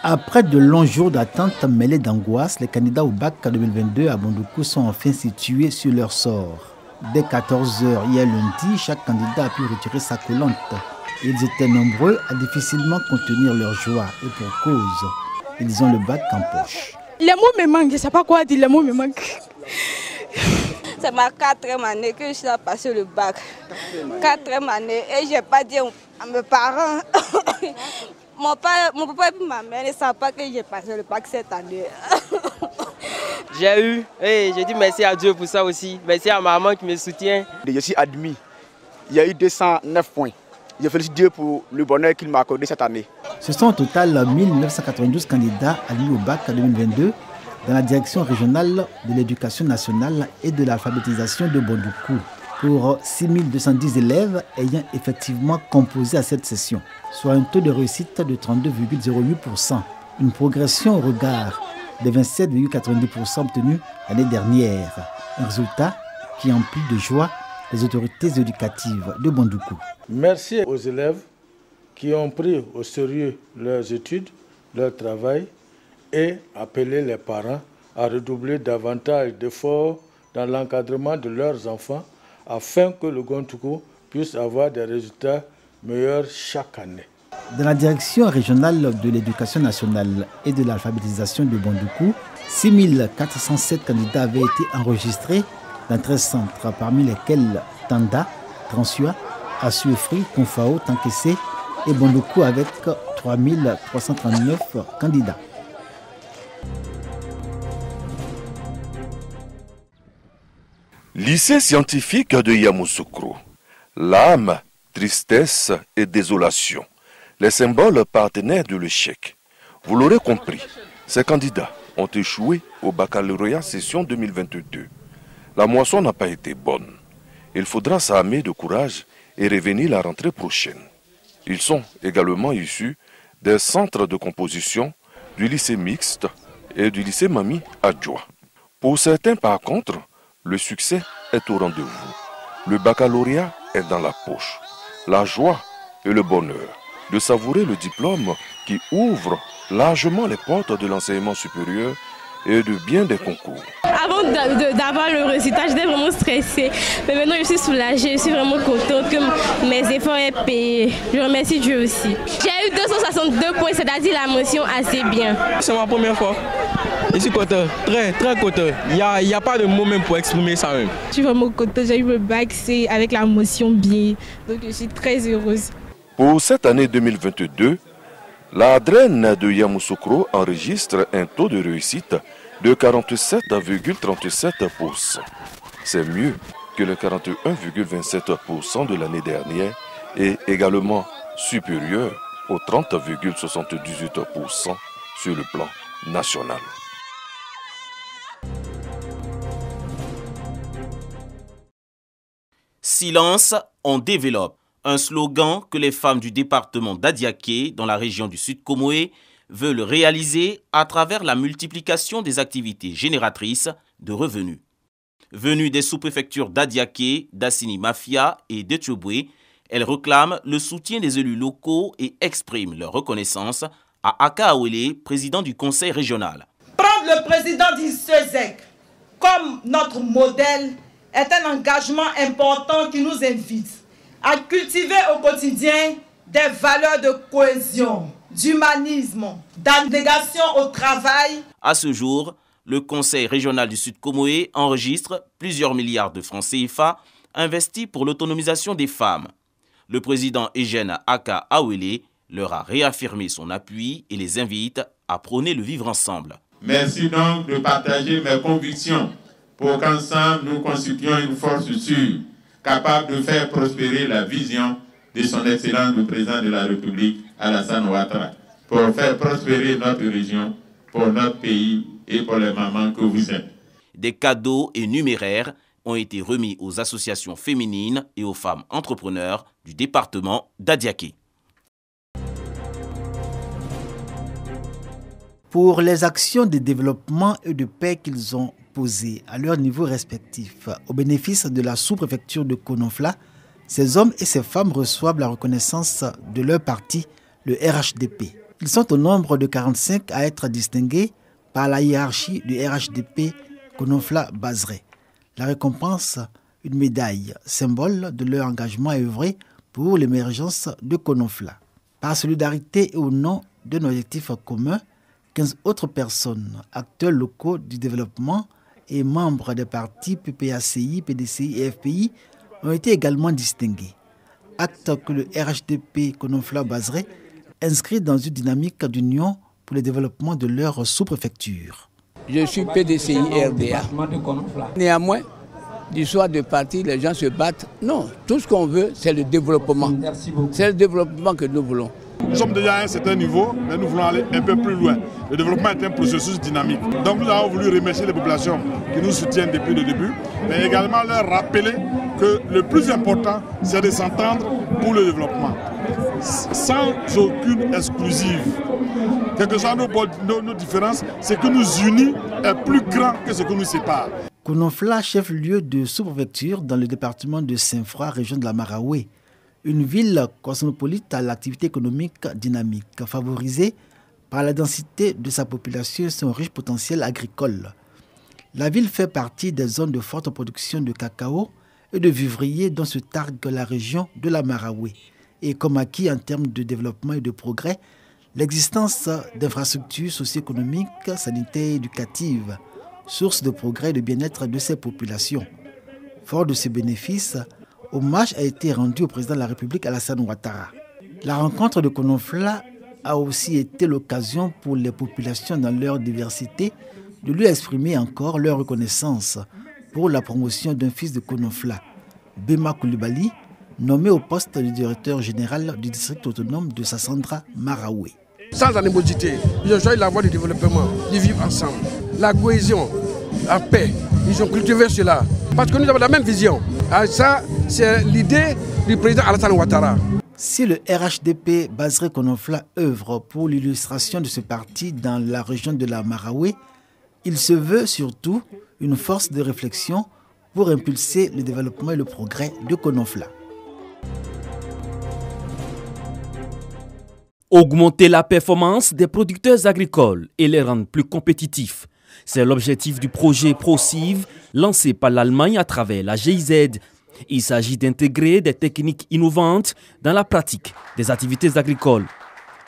Après de longs jours d'attente mêlés d'angoisse, les candidats au bac 2022 à Bondoukou sont enfin situés sur leur sort. Dès 14 h hier lundi, chaque candidat a pu retirer sa collante. Ils étaient nombreux à difficilement contenir leur joie et pour cause. Ils ont le bac en poche. Les mots me manquent, je ne sais pas quoi dire, les mots me manquent. C'est ma 4e année que je suis passé le bac. 4e année et je n'ai pas dit à mes parents. Mon papa et ma mère ne savent pas que j'ai passé le bac cette année. J'ai eu, et je dis merci à Dieu pour ça aussi. Merci à maman qui me soutient. Je suis admis. Il y a eu 209 points. Je félicite Dieu pour le bonheur qu'il m'a accordé cette année. Ce sont au total 1992 candidats admis au bac 2022 dans la direction régionale de l'éducation nationale et de l'alphabétisation de Bondoukou, pour 6210 élèves ayant effectivement composé à cette session, soit un taux de réussite de 32,08%, une progression au regard des 27,90% obtenus l'année dernière. Un résultat qui emplit de joie les autorités éducatives de Bondoukou. Merci aux élèves qui ont pris au sérieux leurs études, leur travail et appelé les parents à redoubler davantage d'efforts dans l'encadrement de leurs enfants afin que le Bondoukou puisse avoir des résultats meilleurs chaque année. Dans la direction régionale de l'éducation nationale et de l'alphabétisation de Bondoukou, 6407 candidats avaient été enregistrés dans 13 centres, parmi lesquels Tanda, Transua, Assuefri, Confao, Tankessé et Bondoukou avec 3339 candidats. Lycée scientifique de Yamoussoukro. L'âme, tristesse et désolation. Les symboles partenaires de l'échec. Vous l'aurez compris, ces candidats ont échoué au baccalauréat session 2022. La moisson n'a pas été bonne. Il faudra s'armer de courage et revenir la rentrée prochaine. Ils sont également issus des centres de composition du lycée mixte et du lycée Mami Adjoa. Pour certains, par contre, le succès est au rendez-vous. Le baccalauréat est dans la poche. La joie et le bonheur de savourer le diplôme qui ouvre largement les portes de l'enseignement supérieur et de bien des concours. Avant d'avoir le résultat, j'étais vraiment stressée. Mais maintenant, je suis soulagée, je suis vraiment contente que mes efforts aient payé. Je remercie Dieu aussi. J'ai eu 262 points, c'est-à-dire la mention assez bien. C'est ma première fois. Je suis content, très content. Il n'y a pas de mots même pour exprimer ça même. Je suis vraiment contente, j'ai eu le bac, c'est avec la mention bien. Donc je suis très heureuse. Pour cette année 2022, la draine de Yamoussoukro enregistre un taux de réussite de 47,37%. C'est mieux que le 41,27% de l'année dernière et également supérieur au 30,78% sur le plan national. Silence, on développe. Un slogan que les femmes du département d'Adiaké, dans la région du Sud Comoé, veulent réaliser à travers la multiplication des activités génératrices de revenus. Venues des sous-préfectures d'Adiaké, d'Assini Mafia et d'Ethiopie, elles réclament le soutien des élus locaux et expriment leur reconnaissance à Aka Awele, président du conseil régional. Prendre le président d'Issezek comme notre modèle est un engagement important qui nous invite à cultiver au quotidien des valeurs de cohésion, d'humanisme, d'abnégation au travail. À ce jour, le Conseil régional du Sud Comoé enregistre plusieurs milliards de francs CFA investis pour l'autonomisation des femmes. Le président Eugène Aka Awele leur a réaffirmé son appui et les invite à prôner le vivre ensemble. Merci donc de partager mes convictions pour qu'ensemble nous constituions une force sûre, capable de faire prospérer la vision de son Excellence le Président de la République, Alassane Ouattara, pour faire prospérer notre région, pour notre pays et pour les mamans que vous êtes. Des cadeaux et numéraires ont été remis aux associations féminines et aux femmes entrepreneurs du département d'Adiaké. Pour les actions de développement et de paix qu'ils ont posées à leur niveau respectif au bénéfice de la sous-préfecture de Kononfla, ces hommes et ces femmes reçoivent la reconnaissance de leur parti, le RHDP. Ils sont au nombre de 45 à être distingués par la hiérarchie du RHDP Konofla Bazré. La récompense, une médaille, symbole de leur engagement à œuvrer pour l'émergence de Konofla. Par solidarité et au nom d'un objectif commun, 15 autres personnes, acteurs locaux du développement et membres des partis PPACI, PDCI et FPI ont été également distingués. Acte que le RHDP Konofla Bazré inscrit dans une dynamique d'union pour le développement de leur sous-préfecture. Je suis PDCI RDA. Néanmoins, d'histoire de parti, les gens se battent. Non, tout ce qu'on veut, c'est le développement. C'est le développement que nous voulons. Nous sommes déjà à un certain niveau, mais nous voulons aller un peu plus loin. Le développement est un processus dynamique. Donc nous avons voulu remercier les populations qui nous soutiennent depuis le début, mais également leur rappeler que le plus important, c'est de s'entendre pour le développement, sans aucune exclusive. Quelles que soient nos différences, ce qui nous unit est plus grand que ce qui nous sépare. Konofla, chef-lieu de sous-préfecture dans le département de Saint-Froid, région de la Maraoué. Une ville cosmopolite à l'activité économique dynamique, favorisée par la densité de sa population et son riche potentiel agricole. La ville fait partie des zones de forte production de cacao et de vivriers dont se targue la région de la Maraoué. Et comme acquis en termes de développement et de progrès, l'existence d'infrastructures socio-économiques, sanitaires et éducatives, source de progrès et de bien-être de ces populations. Fort de ces bénéfices, hommage a été rendu au président de la République Alassane Ouattara. La rencontre de Konofla a aussi été l'occasion pour les populations dans leur diversité de lui exprimer encore leur reconnaissance pour la promotion d'un fils de Konofla, Bema Koulibaly, nommé au poste de directeur général du district autonome de Sassandra Maraoué. Sans animosité, ils ont choisi la voie du développement, du vivre ensemble. La cohésion, la paix, ils ont cultivé cela. Parce que nous avons la même vision. Et ça, c'est l'idée du président Alassane Ouattara. Si le RHDP Bazré Konofla œuvre pour l'illustration de ce parti dans la région de la Maraoué, il se veut surtout une force de réflexion pour impulser le développement et le progrès de Konofla. Augmenter la performance des producteurs agricoles et les rendre plus compétitifs. C'est l'objectif du projet ProCiv lancé par l'Allemagne à travers la GIZ. Il s'agit d'intégrer des techniques innovantes dans la pratique des activités agricoles.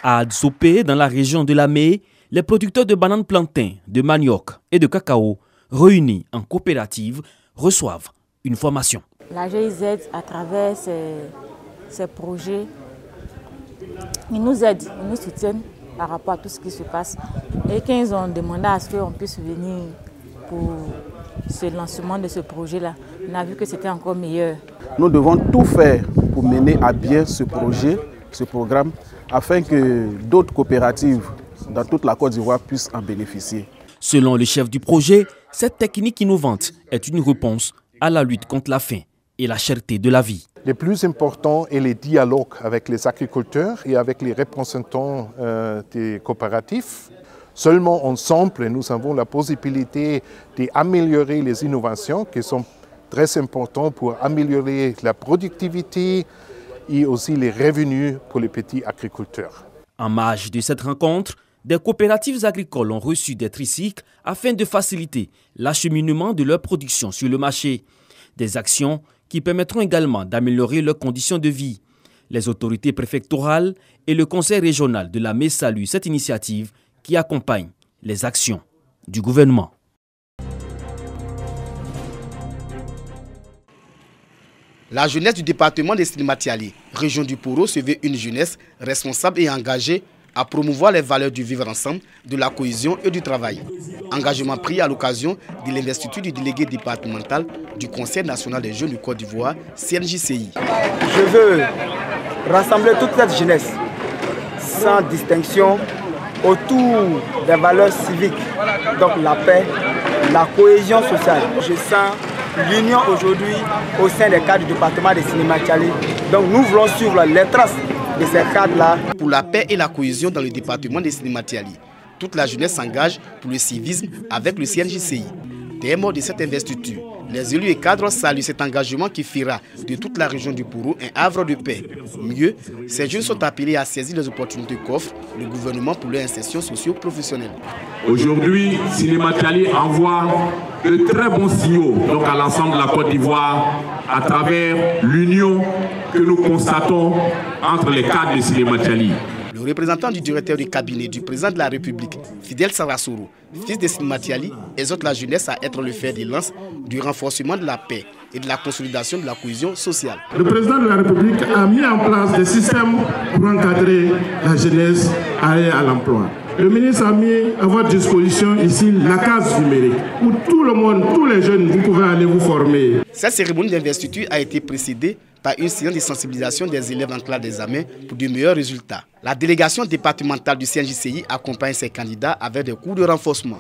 À Adzopé, dans la région de Lamé, les producteurs de bananes plantains, de manioc et de cacao, réunis en coopérative, reçoivent une formation. La GIZ, à travers ces projets, ils nous aident, ils nous soutiennent par rapport à tout ce qui se passe. Et quand ils ont demandé à ce qu'on puisse venir pour ce lancement de ce projet-là, on a vu que c'était encore meilleur. Nous devons tout faire pour mener à bien ce projet, ce programme, afin que d'autres coopératives dans toute la Côte d'Ivoire puissent en bénéficier. Selon le chef du projet, cette technique innovante est une réponse à la lutte contre la faim et la cherté de la vie. Le plus important est le dialogue avec les agriculteurs et avec les représentants des coopératifs. Seulement ensemble, nous avons la possibilité d'améliorer les innovations qui sont très importantes pour améliorer la productivité et aussi les revenus pour les petits agriculteurs. En marge de cette rencontre, des coopératives agricoles ont reçu des tricycles afin de faciliter l'acheminement de leur production sur le marché. Des actions qui permettront également d'améliorer leurs conditions de vie. Les autorités préfectorales et le conseil régional de Lamé saluent cette initiative qui accompagne les actions du gouvernement. La jeunesse du département de Slimatiali, région du Poro, se veut une jeunesse responsable et engagée à promouvoir les valeurs du vivre ensemble, de la cohésion et du travail. Engagement pris à l'occasion de l'investiture du délégué départemental du Conseil national des jeunes du Côte d'Ivoire, CNJCI. Je veux rassembler toute cette jeunesse, sans distinction, autour des valeurs civiques, donc la paix, la cohésion sociale. Je sens l'union aujourd'hui au sein des cadres du département de Slimatiali. Donc nous voulons suivre les traces de ces cadres-là. Pour la paix et la cohésion dans le département de Slimatiali, toute la jeunesse s'engage pour le civisme avec le CNJCI. Thème de cette investiture, les élus et cadres saluent cet engagement qui fera de toute la région du Poro un havre de paix. Mieux, ces jeunes sont appelés à saisir les opportunités qu'offre le gouvernement pour leur insertion socio-professionnelle. Aujourd'hui, Sinématiali envoie de très bons signaux donc à l'ensemble de la Côte d'Ivoire à travers l'union que nous constatons entre les cadres de Sinématiali. Le représentant du directeur du cabinet du président de la République, Fidel Sarasoro, fils de Sinématiali, exhorte la jeunesse à être le fer de lance du renforcement de la paix et de la consolidation de la cohésion sociale. Le président de la République a mis en place des systèmes pour encadrer la jeunesse à aller à l'emploi. Le ministre a mis à votre disposition ici la case numérique où tout le monde, tous les jeunes, vous pouvez aller vous former. Cette cérémonie d'investiture a été précédée par une séance de sensibilisation des élèves en classe d'examen pour de meilleurs résultats. La délégation départementale du CNJCI accompagne ses candidats avec des cours de renforcement.